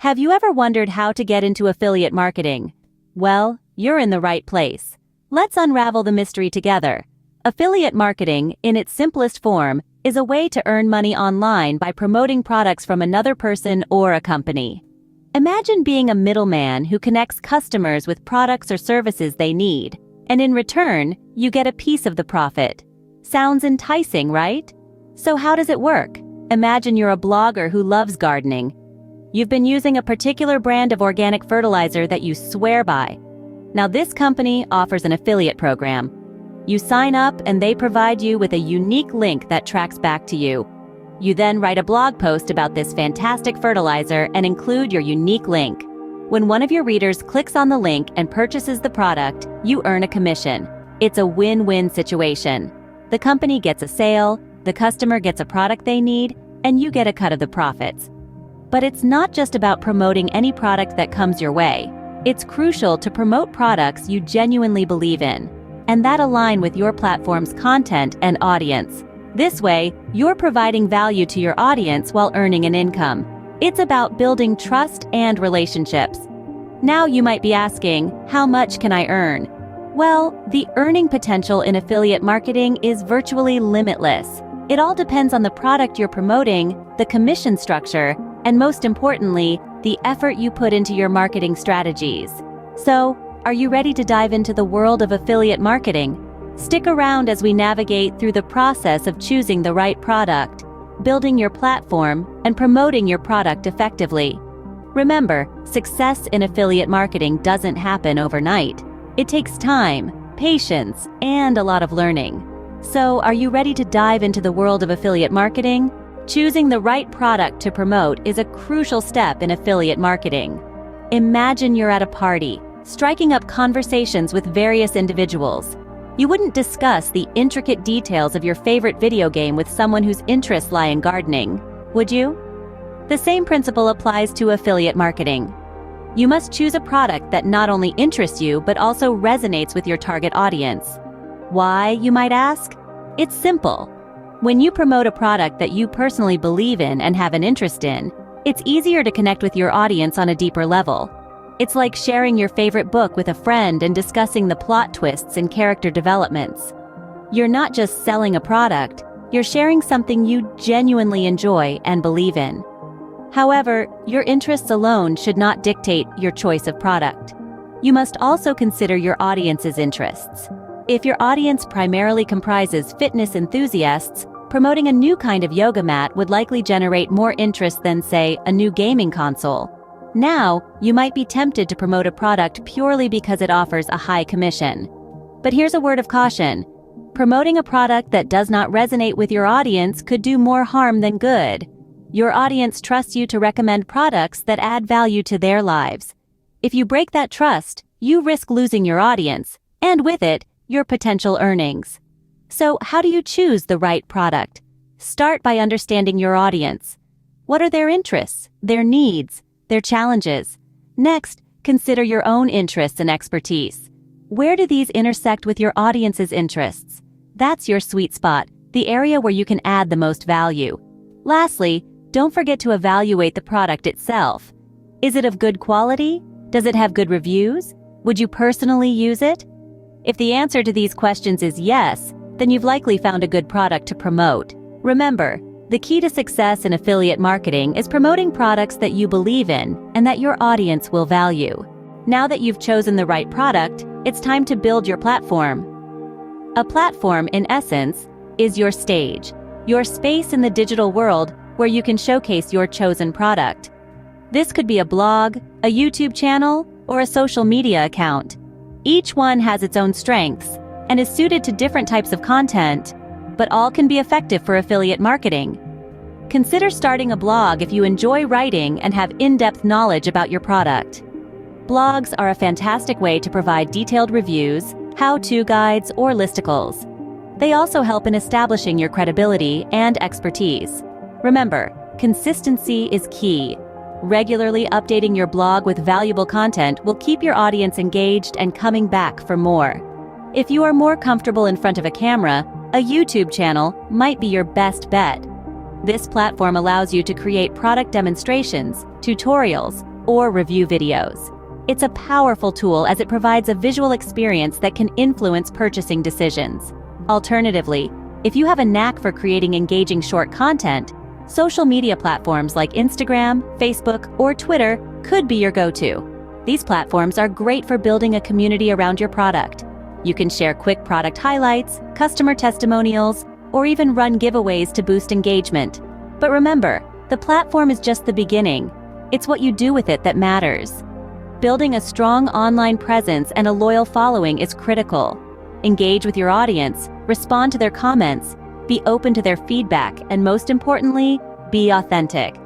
Have you ever wondered how to get into affiliate marketing? Well, you're in the right place. Let's unravel the mystery together. Affiliate marketing, in its simplest form, is a way to earn money online by promoting products from another person or a company. Imagine being a middleman who connects customers with products or services they need, and in return, you get a piece of the profit. Sounds enticing, right? So how does it work? Imagine you're a blogger who loves gardening. You've been using a particular brand of organic fertilizer that you swear by. Now this company offers an affiliate program. You sign up and they provide you with a unique link that tracks back to you. You then write a blog post about this fantastic fertilizer and include your unique link. When one of your readers clicks on the link and purchases the product, you earn a commission. It's a win-win situation. The company gets a sale, the customer gets a product they need, and you get a cut of the profits. But it's not just about promoting any product that comes your way. It's crucial to promote products you genuinely believe in, and that align with your platform's content and audience. This way, you're providing value to your audience while earning an income. It's about building trust and relationships. Now you might be asking, how much can I earn? Well, the earning potential in affiliate marketing is virtually limitless. It all depends on the product you're promoting, the commission structure, and most importantly, the effort you put into your marketing strategies. So, are you ready to dive into the world of affiliate marketing? Stick around as we navigate through the process of choosing the right product, building your platform, and promoting your product effectively. Remember, success in affiliate marketing doesn't happen overnight. It takes time, patience, and a lot of learning. So, are you ready to dive into the world of affiliate marketing? Choosing the right product to promote is a crucial step in affiliate marketing. Imagine you're at a party, striking up conversations with various individuals. You wouldn't discuss the intricate details of your favorite video game with someone whose interests lie in gardening, would you? The same principle applies to affiliate marketing. You must choose a product that not only interests you but also resonates with your target audience. Why, you might ask? It's simple. When you promote a product that you personally believe in and have an interest in, it's easier to connect with your audience on a deeper level. It's like sharing your favorite book with a friend and discussing the plot twists and character developments. You're not just selling a product, you're sharing something you genuinely enjoy and believe in. However, your interests alone should not dictate your choice of product. You must also consider your audience's interests. If your audience primarily comprises fitness enthusiasts, promoting a new kind of yoga mat would likely generate more interest than, say, a new gaming console. Now, you might be tempted to promote a product purely because it offers a high commission. But here's a word of caution. Promoting a product that does not resonate with your audience could do more harm than good. Your audience trusts you to recommend products that add value to their lives. If you break that trust, you risk losing your audience, and with it, your potential earnings. So, how do you choose the right product? Start by understanding your audience. What are their interests, their needs, their challenges? Next, consider your own interests and expertise. Where do these intersect with your audience's interests? That's your sweet spot, the area where you can add the most value. Lastly, don't forget to evaluate the product itself. Is it of good quality? Does it have good reviews? Would you personally use it? If the answer to these questions is yes, then you've likely found a good product to promote. Remember, the key to success in affiliate marketing is promoting products that you believe in and that your audience will value. Now that you've chosen the right product, it's time to build your platform. A platform, in essence, is your stage, your space in the digital world where you can showcase your chosen product. This could be a blog, a YouTube channel, or a social media account. Each one has its own strengths and is suited to different types of content, but all can be effective for affiliate marketing. Consider starting a blog if you enjoy writing and have in-depth knowledge about your product. Blogs are a fantastic way to provide detailed reviews, how-to guides, or listicles. They also help in establishing your credibility and expertise. Remember, consistency is key. Regularly updating your blog with valuable content will keep your audience engaged and coming back for more. If you are more comfortable in front of a camera, a YouTube channel might be your best bet. This platform allows you to create product demonstrations, tutorials, or review videos. It's a powerful tool as it provides a visual experience that can influence purchasing decisions. Alternatively, if you have a knack for creating engaging short content, social media platforms like Instagram, Facebook, or Twitter could be your go-to. These platforms are great for building a community around your product. You can share quick product highlights, customer testimonials, or even run giveaways to boost engagement. But remember, the platform is just the beginning. It's what you do with it that matters. Building a strong online presence and a loyal following is critical. Engage with your audience, respond to their comments, be open to their feedback, and most importantly, be authentic.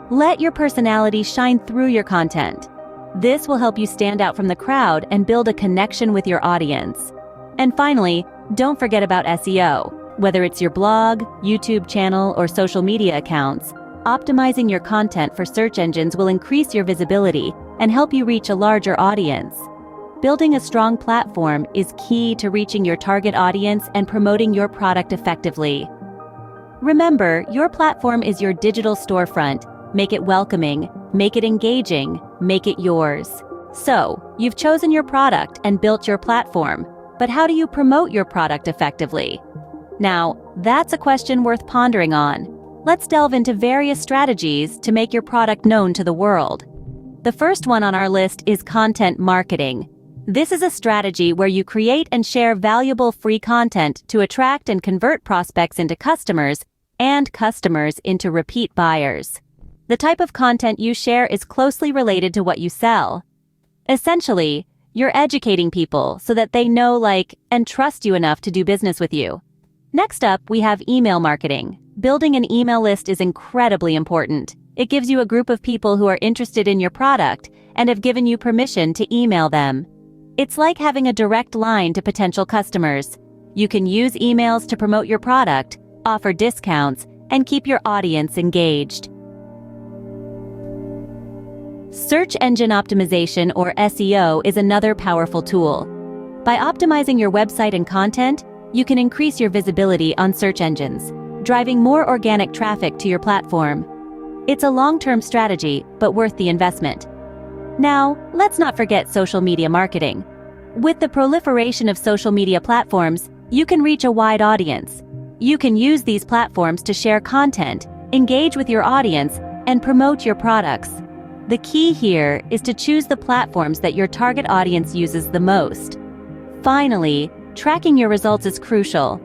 Let your personality shine through your content. This will help you stand out from the crowd and build a connection with your audience. And finally, don't forget about SEO. Whether it's your blog, YouTube channel, or social media accounts, optimizing your content for search engines will increase your visibility and help you reach a larger audience. Building a strong platform is key to reaching your target audience and promoting your product effectively. Remember, your platform is your digital storefront. Make it welcoming, make it engaging, make it yours. So, you've chosen your product and built your platform, but how do you promote your product effectively? Now, that's a question worth pondering on. Let's delve into various strategies to make your product known to the world. The first one on our list is content marketing. This is a strategy where you create and share valuable free content to attract and convert prospects into customers and customers into repeat buyers. The type of content you share is closely related to what you sell. Essentially, you're educating people so that they know, like, and trust you enough to do business with you. Next up, we have email marketing. Building an email list is incredibly important. It gives you a group of people who are interested in your product and have given you permission to email them. It's like having a direct line to potential customers. You can use emails to promote your product, offer discounts, and keep your audience engaged. Search engine optimization, or SEO, is another powerful tool. By optimizing your website and content, you can increase your visibility on search engines, driving more organic traffic to your platform. It's a long-term strategy, but worth the investment. Now, let's not forget social media marketing. With the proliferation of social media platforms, you can reach a wide audience. You can use these platforms to share content, engage with your audience, and promote your products. The key here is to choose the platforms that your target audience uses the most. Finally, tracking your results is crucial.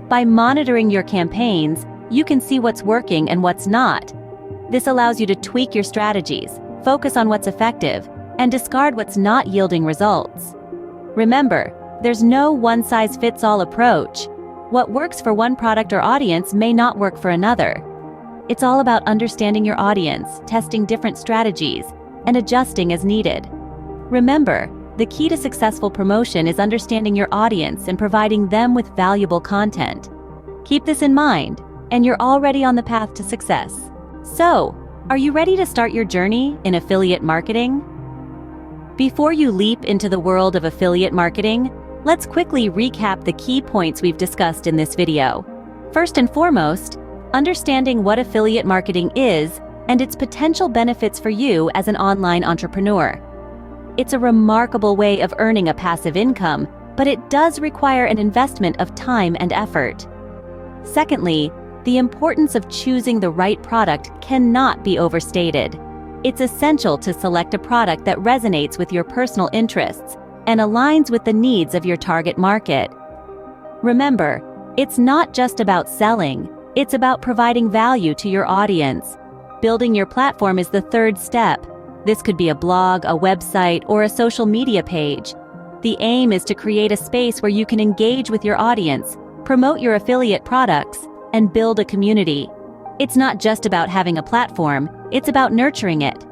By monitoring your campaigns, you can see what's working and what's not. This allows you to tweak your strategies, focus on what's effective, and discard what's not yielding results. Remember, there's no one-size-fits-all approach. What works for one product or audience may not work for another. It's all about understanding your audience, testing different strategies, and adjusting as needed. Remember, the key to successful promotion is understanding your audience and providing them with valuable content. Keep this in mind, and you're already on the path to success. So, are you ready to start your journey in affiliate marketing? Before you leap into the world of affiliate marketing, let's quickly recap the key points we've discussed in this video. First and foremost, understanding what affiliate marketing is and its potential benefits for you as an online entrepreneur. It's a remarkable way of earning a passive income, but it does require an investment of time and effort. Secondly, the importance of choosing the right product cannot be overstated. It's essential to select a product that resonates with your personal interests and aligns with the needs of your target market. Remember, it's not just about selling, it's about providing value to your audience. Building your platform is the third step. This could be a blog, a website, or a social media page. The aim is to create a space where you can engage with your audience, promote your affiliate products, and build a community. It's not just about having a platform, it's about nurturing it.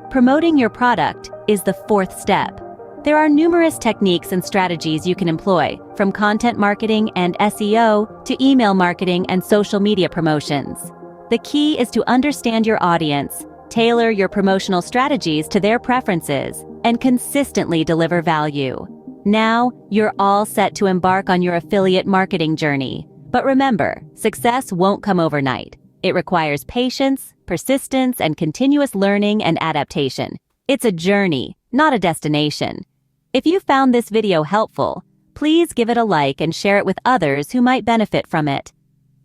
Promoting your product is the fourth step. There are numerous techniques and strategies you can employ, from content marketing and SEO to email marketing and social media promotions. The key is to understand your audience, tailor your promotional strategies to their preferences, and consistently deliver value. Now, you're all set to embark on your affiliate marketing journey. But remember, success won't come overnight. It requires patience, persistence, and continuous learning and adaptation. It's a journey, not a destination. If you found this video helpful, please give it a like and share it with others who might benefit from it.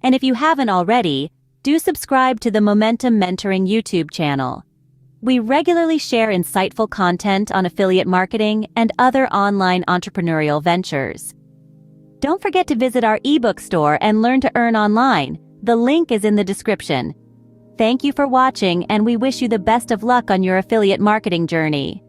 And if you haven't already, do subscribe to the Momentum Mentoring YouTube channel. We regularly share insightful content on affiliate marketing and other online entrepreneurial ventures. Don't forget to visit our ebook store and learn to earn online. The link is in the description. Thank you for watching, and we wish you the best of luck on your affiliate marketing journey.